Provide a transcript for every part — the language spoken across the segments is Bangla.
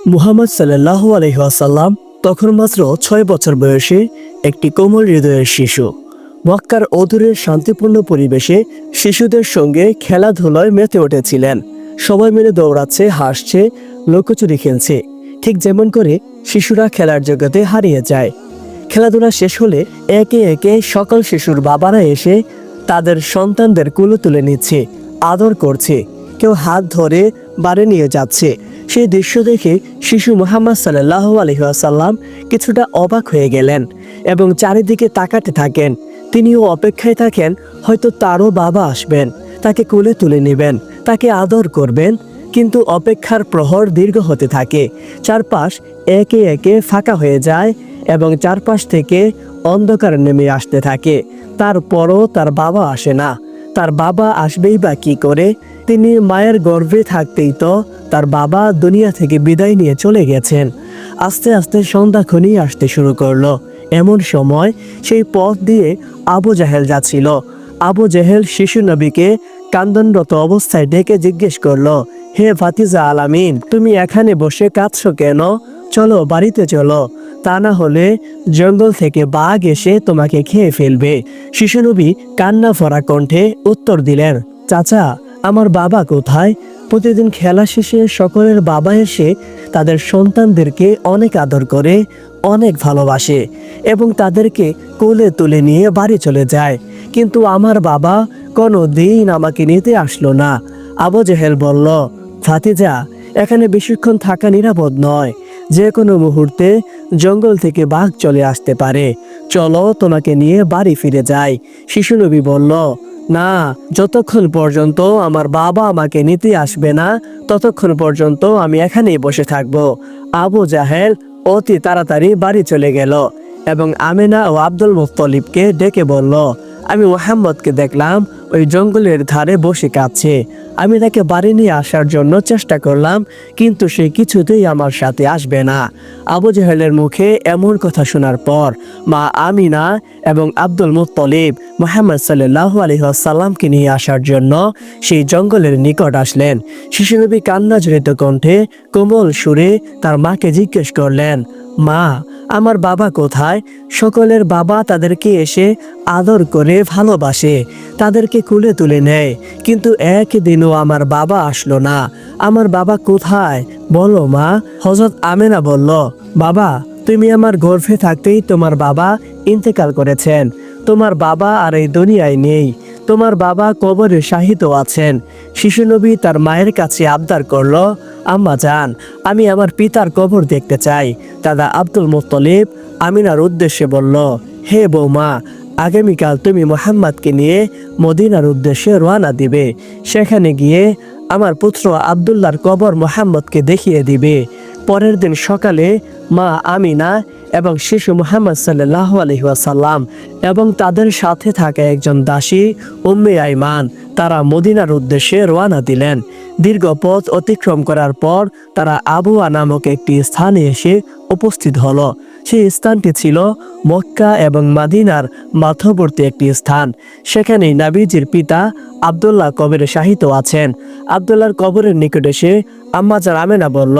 মুহাম্মদ সাল্লাল্লাহু আলাইহি ওয়াসাল্লাম তখন মাত্র 6 বছর বয়সী একটি কোমল হৃদয়ের শিশু। মক্কার অদূরের শান্তিপূর্ণ পরিবেশে শিশুদের সঙ্গে খেলাধুলায় মেতে উঠেছিলেন। সবাই মিলে দৌড়াচ্ছে, হাসছে, লুকোচুরি খেলছে, ঠিক যেমন করে শিশুরা খেলার জগতে হারিয়ে যায়। খেলাধুলা শেষ হলে একে একে সকল শিশুর বাবারা এসে তাদের সন্তানদের কুলে তুলে নিচ্ছে, আদর করছে, কেউ হাত ধরে বাড়ি নিয়ে যাচ্ছে। সেই দৃশ্য দেখে শিশু মুহাম্মদ সাল্লাল্লাহু আলাইহি ওয়াসাল্লাম কিছুটা অবাক হয়ে গেলেন এবং চারিদিকে তাকাতে থাকেন। তিনিও অপেক্ষায় থাকেন, হয়তো তারও বাবা আসবেন, তাকে কোলে তুলে নেবেন, তাকে আদর করবেন। কিন্তু অপেক্ষার প্রহর দীর্ঘ হতে থাকে। চারপাশ একে একে ফাঁকা হয়ে যায় এবং চারপাশ থেকে অন্ধকার নেমে আসতে থাকে। তারপরও তার বাবা আসে না। তার বাবা আসবেই বা কি করে? তিনি মায়ের গর্ভে থাকতেই তো তার বাবা দুনিয়া থেকে বিদায় নিয়ে চলে গেছেন। আস্তে আস্তে সন্ধ্যা ঘনিয়ে আসতে শুরু করলো। এমন সময় সেই পথ দিয়ে আবু জাহেল যাচ্ছিল। আবু জাহেল শিশু নবীকে কান্দনরত অবস্থায় ডেকে জিজ্ঞেস করলো, হে ভাতিজা আলামিন, তুমি এখানে বসে কাঁদছো কেন? চলো, বাড়িতে চলো, তা না হলে জঙ্গল থেকে বাঘ এসে তোমাকে খেয়ে ফেলবে। শিশু নবী কান্না ভরা কণ্ঠে উত্তর দিলেন, চাচা, আমার বাবা কোথায়? প্রতিদিন খেলা শেষে সকলের বাবা এসে তাদের সন্তানদেরকে অনেক আদর করে, অনেক ভালোবাসে এবং তাদেরকে কোলে তুলে নিয়ে বাড়ি চলে যায়, কিন্তু আমার বাবা কোনো দিন আমাকে নিতে আসলো না। আবু জেহেল বলল, ভাতিজা, এখানে বেশিক্ষণ থাকা নিরাপদ নয়। যে কোনো মুহূর্তে জঙ্গল থেকে বাঘ চলে আসতে পারে। চলো, তোমাকে নিয়ে বাড়ি ফিরে যাই। শিশু নবী বলল, না, যতক্ষণ পর্যন্ত আমার বাবা আমাকে নিতে আসবে না ততক্ষণ পর্যন্ত আমি এখানেই বসে থাকব। আবু জাহেল অতি তাড়াতাড়ি বাড়ি চলে গেল এবং আমিনা ও আব্দুল মুত্তলিবকে ডেকে বলল, আমি মুহাম্মদকে দেখলাম ওই জঙ্গলের ধারে বসে কাঁদছে। আমি তাকে বাড়ি নিয়ে আসার জন্য চেষ্টা করলাম, কিন্তু সে কিছুতেই আমার সাথে আসবে না। আবু জাহেলের মুখে এমন কথা শোনার পর মা আমিনা এবং আব্দুল মুত্তলিব মুহাম্মদ সাল্লাল্লাহু আলাইহি ওয়াসাল্লামকে নিয়ে আসার জন্য সেই জঙ্গলের নিকট আসলেন। শিশু নবী কান্না জড়িত কণ্ঠে কোমল সুরে তার মাকে জিজ্ঞেস করলেন, মা, আমার বাবা কোথায়? সকলের বাবা তাদেরকে এসে আদর করে ভালোবাসে, তাদেরকে কুলে তুলে নেয়, কিন্তু একদিনও আমার বাবা আসলো না। আমার বাবা কোথায়? বলো মা। হযরত আমেনা বলল, বাবা, তুমি আমার গর্ভে থাকতেই তোমার বাবা ইন্তেকাল করেছেন। তোমার বাবা আর এই দুনিয়ায় নেই। তোমার বাবা কবরে শাহিদ আছেন। শিশু নবী তার মায়ের কাছে আবদার করলো, আম্মা জান, আমি আমার পিতার কবর দেখতে চাই। দাদা আব্দুল মুত্তলিব আমিনার উদ্দেশ্যে বলল, হে বৌমা, আগামীকাল তুমি মুহাম্মদকে নিয়ে মদিনার উদ্দেশ্যে রওনা দিবে। সেখানে গিয়ে আমার পুত্র আব্দুল্লাহর কবর মুহাম্মদকে দেখিয়ে দিবে। পরের দিন সকালে মা আমিনা এবং শিশু মুহাম্মদ সাল্লাল্লাহু আলাইহি ওয়াসাল্লাম এবং তাদের সাথে থাকা একজন দাসী উম্মে আইমান তারা মদিনার উদ্দেশ্যে রওনা দিলেন। দীর্ঘ পথ অতিক্রম করার পর তারা আবুয়া নামক একটি স্থানে এসে উপস্থিত হলো। সেই স্থানটি ছিল মক্কা এবং মদিনার মধ্যবর্তী একটি স্থান। সেখানেই নবীজির পিতা আব্দুল্লাহ কবরে শাহিদ আছেন। আব্দুল্লাহর কবরের নিকট এসে আম্মা জান আমেনা বলল,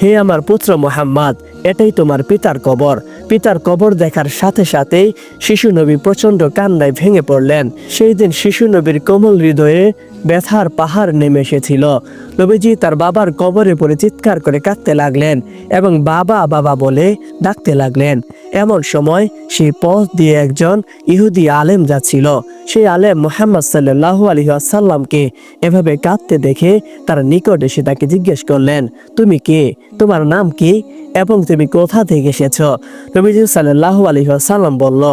হে আমার পুত্র মুহাম্মদ, এটাই তোমার পিতার কবর। পিতার কবর দেখার সাথে সাথেই শিশু নবী প্রচন্ড কান্নায় ভেঙে পড়লেন। সেই দিন শিশু নবীর কোমল হৃদয়ে ব্যথার পাহাড় নেমে এসেছিল। নবীজি তার বাবার কবরে পড়ে চিৎকার করে কাঁদতে লাগলেন এবং বাবা বাবা বলে ডাকতে লাগলেন। এমন সময় সেই পথ দিয়ে একজন ইহুদি আলেম যাচ্ছিল। সেই আলেম মুহাম্মদ সাল্লাল্লাহু আলাইহি ওয়াসাল্লামকে এভাবে কাঁদতে দেখে তার নিকট এসে তাকে জিজ্ঞেস করলেন, তুমি কে? তোমার নাম কি এবং তুমি কোথা থেকে এসেছো? নবীজি সাল্লাল্লাহু আলাইহি ওয়াসাল্লাম বলল,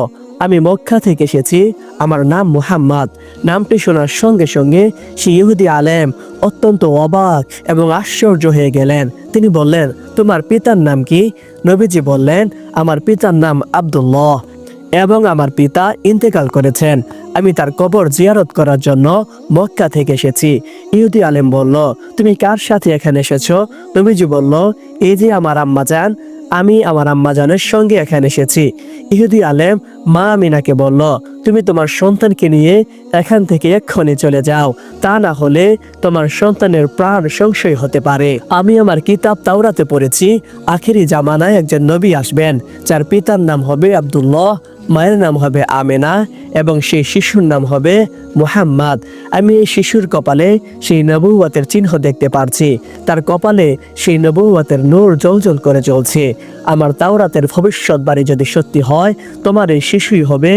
আমি মক্কা থেকে এসেছি, আমার নাম মুহাম্মদ। নামটি শোনার সঙ্গে সঙ্গে সেই ইহুদি আলেম অত্যন্ত অবাক এবং আশ্চর্য হয়ে গেলেন। তিনি বললেন, তোমার পিতার নাম কি? নবীজি বললেন, আমার পিতার নাম আব্দুল্লাহ এবং আমার পিতা ইন্তেকাল করেছেন। আমি তার কবর জিয়ারত করার জন্য মক্কা থেকে এসেছি। ইহুদি আলেম বলল, তুমি কার সাথে এখানে এসেছো? নবীজি বলল, এই যে আমার আম্মা জান আমি আমার আম্মাজানের সঙ্গে এখানে এসেছি। ইহুদি আলেম মা আমিনাকে বলল, তুমি তোমার সন্তানকে নিয়ে এখান থেকে এক্ষুনি চলে যাও, তা না হলে তোমার সন্তানের প্রাণ সংশয় হতে পারে। আমি আমার কিতাব তাওরাতে পড়েছি, আখেরি জামানায় একজন নবী আসবেন, যার পিতার নাম হবে আব্দুল্লাহ, মায়ের নাম হবে আমেনা, এবং সেই শিশুর নাম হবে মুহাম্মদ। আমি এই শিশুর কপালে সেই নবুয়তের চিহ্ন দেখতে পারছি, তার কপালে সেই নবুয়তের নূর জ্বলজ্বল করে চলছে। আমার তাওরাতের ভবিষ্যৎবাণী যদি সত্যি হয়, তোমার এই শিশুই হবে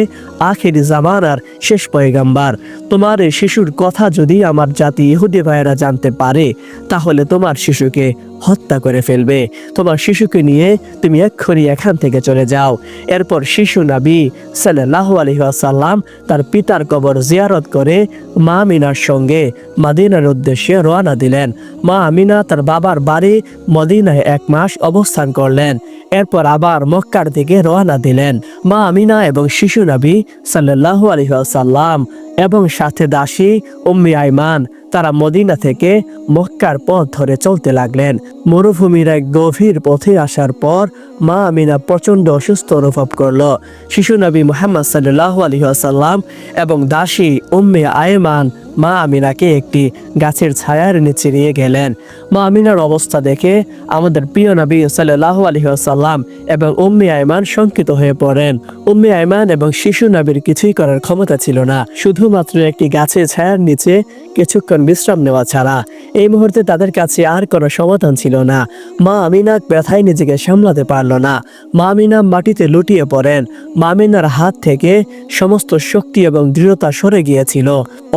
আখির জামানার শেষ পয়গাম্বার। তোমার এই শিশুর কথা যদি আমার জাতি ইহুদি ভাইয়েরা জানতে পারে, তাহলে তোমার শিশুকে হত্যা করে ফেলবে। তোমার শিশুকে নিয়ে তুমি এক্ষুনি এখান থেকে চলে যাও। এরপর শিশু নবী সাল্লাল্লাহু আলাইহি ওয়াসাল্লাম তার পিতার কবর জিয়ারত করে মা আমিনার সঙ্গে মদিনার উদ্দেশ্যে রওনা দিলেন। মা আমিনা তার বাবার বাড়ি মদিনায় 1 মাস অবস্থান করলেন। এরপর আবার মক্কার দিকে রওনা দিলেন। মা আমিনা এবং শিশু নবী সাল্লাল্লাহু আলাইহি ওয়াসাল্লাম এবং সাথে দাসী উম্মে আইমান তারা মদিনা থেকে মক্কার পথ ধরে চলতে লাগলেন। মরুভূমির এক গভীর পথে আসার পর মা আমিনা প্রচন্ড অসুস্থ অনুভব করলো। শিশু নবী মুহাম্মদ সাল্লাল্লাহু আলাইহি ওয়াসাল্লাম এবং দাসী উম্মে আইমান মা আমিনাকে একটি গাছের ছায়ার নিচে নিয়ে গেলেন। মা আমিনার অবস্থা দেখে আমাদের প্রিয় নবী সাল্লাল্লাহু আলাইহি ওয়াসাল্লাম এবং উম্মে আইমান শঙ্কিত হয়ে পড়েন। উম্মে আইমান এবং শিশু নবীর কিছুই করার ক্ষমতা ছিল না, শুধুমাত্র একটি গাছের ছায়ার নিচে কিছুক্ষণ বিশ্রাম নেওয়া ছাড়া। এই মুহূর্তে তাদের কাছে আর কোনো সমাধান ছিল না। মা আমিনা ব্যথায় নিজেকে সামলাতে পারল না। মা আমিনা মাটিতে লুটিয়ে পড়েন। মা আমিনার হাত থেকে সমস্ত শক্তি এবং দৃঢ়তা সরে গিয়েছিল।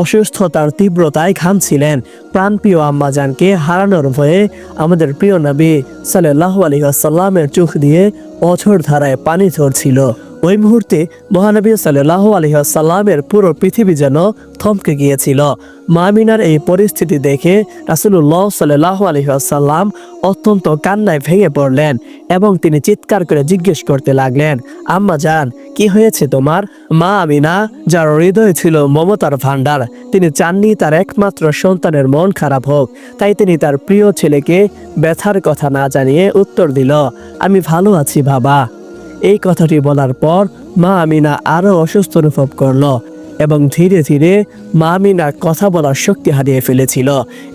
অসুস্থতার তীব্রতায় ঘামছিলেন। প্রাণপ্রিয় আম্মাজানকে হারানোর ভয়ে আমাদের প্রিয় নবী সাল্লাল্লাহু আলাইহি ওয়াসাল্লামের চোখ দিয়ে অঝোর ধারায় পানি ঝরছিল। ওই মুহূর্তে মহানবী সাল্লাল্লাহু আলাইহি ওয়াসাল্লামের পুরো পৃথিবী যেন থমকে গিয়েছিল। মা আমিনার এই পরিস্থিতি দেখে রাসূলুল্লাহ সাল্লাল্লাহু আলাইহি ওয়াসাল্লাম অত্যন্ত কান্নায় ভেঙে পড়লেন এবং তিনি চিৎকার করে জিজ্ঞেস করতে লাগলেন, আম্মা জান, কি হয়েছে তোমার? মা আমিনা, যার হৃদয় ছিল মমতার ভান্ডার, তিনি চাননি তার একমাত্র সন্তানের মন খারাপ হোক। তাই তিনি তার প্রিয় ছেলেকে ব্যথার কথা না জানিয়ে উত্তর দিল, আমি ভালো আছি বাবা। এই কথাটি বলার পর মা আমিনা আরো অসুস্থ অনুভব করলো এবং ধীরে ধীরে মা আমিনা কথা বলার শক্তি হারিয়ে ফেলেছিল।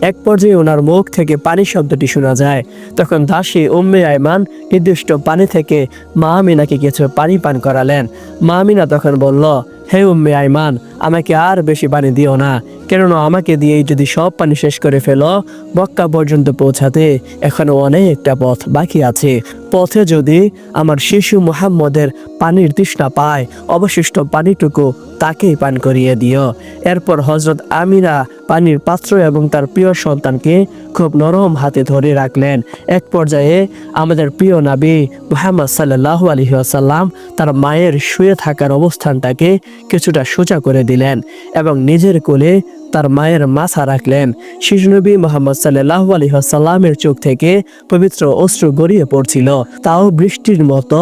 এক পর্যায়ে ওনার মুখ থেকে পানি শব্দটি শোনা যায়। তখন দাসী উম্মে আইমান নির্দিষ্ট পানি থেকে মা আমিনাকে কিছু পানি পান করালেন। মা আমিনা তখন বলল, হে উম্মে আইমান, আমাকে আর বেশি পানি দিও না, কেননা আমাকে দিয়েই যদি সব পানি শেষ করে ফেলো, মক্কা পর্যন্ত পৌঁছাতে এখনো অনেকটা পথ বাকি আছে। পথে যদি আমার শিশু মুহাম্মদের পানির তৃষ্ণা পায়, অবশিষ্ট পানিটুকু তাকেই পান করিয়ে দিও। এরপর হযরত আমিনা পানির পাত্র এবং তার প্রিয় সন্তানকে খুব নরম হাতে ধরে রাখলেন। এক পর্যায়ে আমাদের প্রিয় নবী মুহাম্মদ সাল্লাল্লাহু আলাইহি ওয়াসাল্লাম তার মায়ের শুয়ে থাকার অবস্থানটাকে কিছুটা সোজা করে দিলেন এবং নিজের কোলে তার মায়ের মাথা রাখলেন। শিশু নবী মুহাম্মদ সাল্লাল্লাহু আলাইহি ওয়াসাল্লামের চোখ থেকে পবিত্র অশ্রু গড়িয়ে পড়ছিল, তাও বৃষ্টির মতো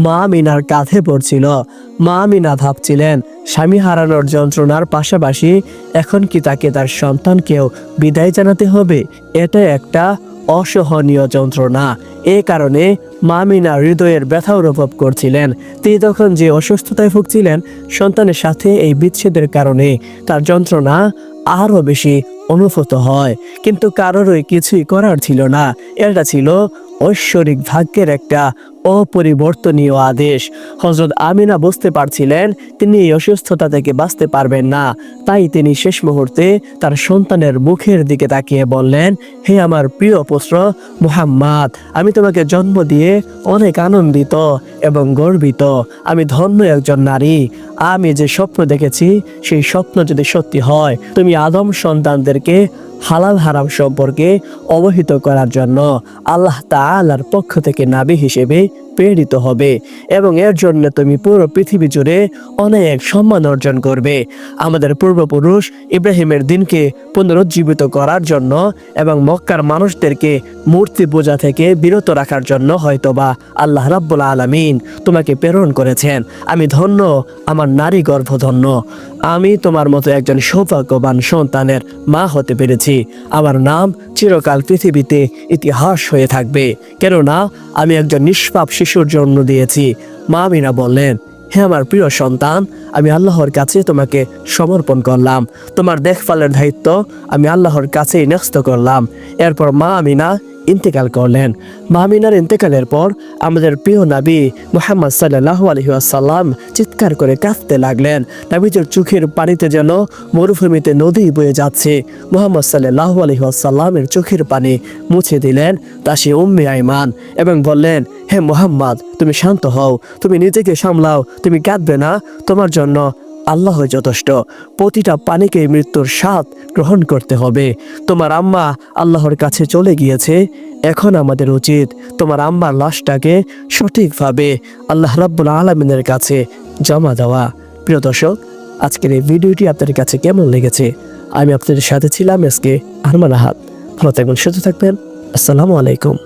মা আমিনার কাঁধে পড়ছিল। মা আমিনা ভাবছিলেন, স্বামী হারানোর যন্ত্রণার পাশাপাশি এখন কি তাকে তার সন্তানকেও বিদায় জানাতে হবে? এটা একটা অসহনীয় যন্ত্রণা। এ কারণে মা আমিনা হৃদয়ের ব্যথা অনুভব করছিলেন। তিনি তখন যে অসুস্থতায় ভুগছিলেন, সন্তানের সাথে এই বিচ্ছেদের কারণে তার যন্ত্রণা আরো বেশি অনুভূত হয়, কিন্তু কারোরই কিছুই করার ছিল না। এটা ছিল ঐশ্বরিক ভাগ্যের একটা অপরিবর্তনীয় আদেশ। হযরত আমিনা বুঝতে পারছিলেন তিনি এই অসুস্থতা থেকে বাঁচতে পারবেন না। তাই তিনি শেষ মুহূর্তে তার সন্তানের মুখের দিকে তাকিয়ে বললেন, হে আমার প্রিয় পুত্র মুহাম্মদ, আমি তোমাকে জন্ম দিয়ে অনেক আনন্দিত এবং গর্বিত। আমি ধন্য একজন নারী। আমি যে স্বপ্ন দেখেছি সেই স্বপ্ন যদি সত্যি হয়, তুমি আদম সন্তানদেরকে হালাল হারাম সম্পর্কে অবহিত করার জন্য আল্লাহ তাআলার পক্ষ থেকে নবী হিসেবে প্রেরিত হবে এবং এর জন্য তুমি পুরো পৃথিবী জুড়ে অনেক সম্মান অর্জন করবে। আমাদের পূর্বপুরুষ ইব্রাহিমের দিনকে পুনরুজ্জীবিত করার জন্য এবং মক্কার মানুষদেরকে মূর্তি পূজা থেকে বিরত রাখার জন্য হয়তোবা আল্লাহ রাব্বুল আলামিন তোমাকে প্রেরণ করেছেন। আমি ধন্য, আমার নারী গর্ভধন্য। আমি তোমার মতো একজন সৌভাগ্যবান সন্তানের মা হতে পেরেছি। আমার নাম চিরকাল পৃথিবীতে ইতিহাস হয়ে থাকবে, কেননা আমি একজন নিষ্পাপ শিশুর জন্ম দিয়েছি। মা আমিনা বললেন, হে আমার প্রিয় সন্তান, আমি আল্লাহর কাছে তোমাকে সমর্পণ করলাম। তোমার দেখভালের দায়িত্ব আমি আল্লাহর কাছেই ন্যস্ত করলাম। এরপর মা আমিনা ইন্তেকাল করলেন। মা আমিনার ইন্তেকালের পর আমাদের প্রিয় নবী মুহাম্মদ সাল্লাল্লাহু আলাইহি ওয়াসাল্লাম চিৎকার করে কাঁদতে লাগলেন। নবীজির চোখের পানিতে যেন মরুভূমিতে নদী বয়ে যাচ্ছে। মুহাম্মদ সাল্লাল্লাহু আলাইহি ওয়াসাল্লামের চোখের পানি মুছে দিলেন দাসী উম্মে আইমান এবং বললেন, হে মুহাম্মদ, তুমি শান্ত হও, তুমি নিজেকে সামলাও, তুমি কাঁদবে না, তোমার জন্য আল্লাহ যথেষ্ট। প্রতিটা পানিকে মৃত্যুর স্বাদ গ্রহণ করতে হবে। তোমার আম্মা আল্লাহর কাছে চলে গিয়েছে, এখন আমাদের উচিত তোমার আম্মার লাশটাকে সঠিকভাবে আল্লাহ রাব্বুল আলামিনের কাছে জমা দেওয়া। প্রিয় দর্শক, আজকের এই ভিডিওটি আপনাদের কাছে কেমন লেগেছে? আমি আপনাদের সাথে ছিলাম এসকে আরমান আহাদ। ভালো থাকবেন, সুস্থ থাকবেন। আসসালামু আলাইকুম।